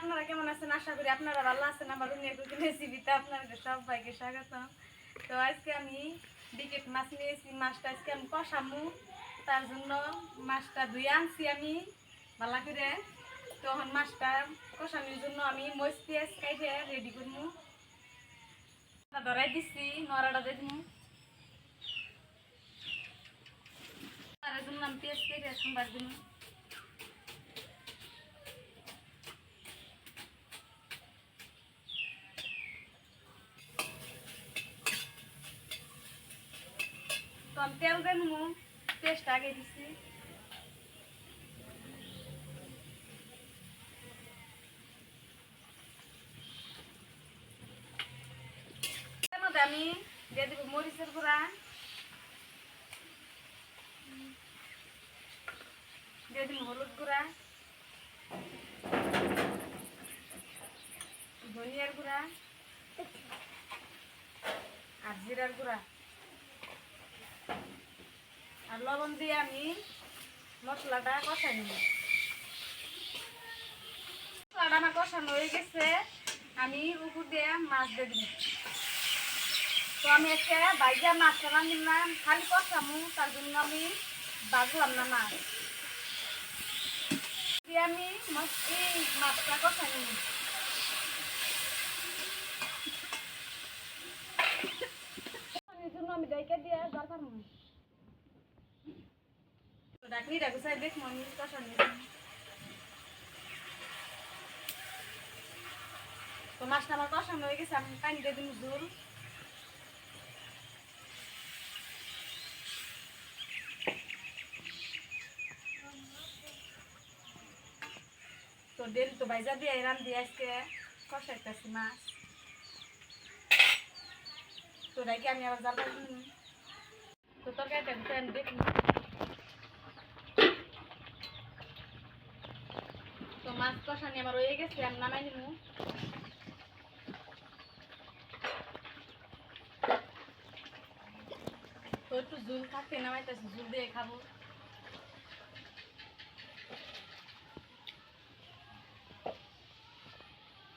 আপনারা কেমন আছেন? আশা করি আপনারা ভালো আছেন। আমার রুমিয়া কুকিং রেসিপিতে আপনাদের সবাইকে স্বাগতম। তো আজকে আমি বিকেট মাছ নিয়েছি। মাছটা আজকে আমি কষামু, তার জন্য মাছটা ধুয়ে আনছি আমি ভালো করে। তখন মাছটা কষানোর জন্য আমি মরিচ পেঁয়াজ কেটে রেডি করবো। ধরাই দিচ্ছি, নড়াটা দিয়ে দিবো। তার জন্য আমি পেঁয়াজ কেটে সোমবার দিন। তো আমি তেল দেবো, পেস্ট আগে দিচ্ছি। আমি দিয়ে দেবো মরিচের গুঁড়া, দিয়ে দিব হলুদ গুঁড়া, ধনিয়ার গুঁড়া আর জিরার গুঁড়া আর লবণ দিয়ে আমি মশলাটা কষাই নিব। মশলাটা আমার কষানো হয়ে গেছে, আমি উপর দিয়ে মাছ দিয়ে দিব। তো আমি একটা বাইজা মাছটা রান্ধিম না, খালি কষামু, তার জন্য আমি বাজলাম না মাছ দিয়ে আমি এই মাছটা কষাই নিব। জন্য আমি ডাইকা দিয়ে দরকার মনে ডাকনি ডাকু সাই দেখ মনে কষানি। তো মাছটা আমার কষানো হয়ে গেছে, আমি পানি দিয়ে দিন ঝোল। তো দেরি তো বাইজা দিয়ে রান দিয়ে আজকে কষাইতেছি মাছ। তো ডাইকে আমি আবার জাল দিন। তো তরকারিটা আমি দেখি। তো মাছ কষানি আমার হয়ে গেছে, আমি নামাই নিব। তো একটু ঝোল থাকতে নামাইতেছি, ঝোল দিয়ে খাবো।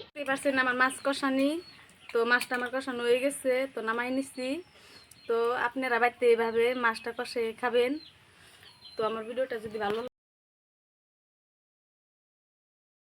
দেখতে পাচ্ছেন আমার মাছ কষানি। তো মাছটা আমার কষানো হয়ে গেছে, তো নামাই নিচ্ছি। তো আপনারা বাড়িতে এইভাবে মাছটা কষে খাবেন। তো আমার ভিডিওটা যদি ভালো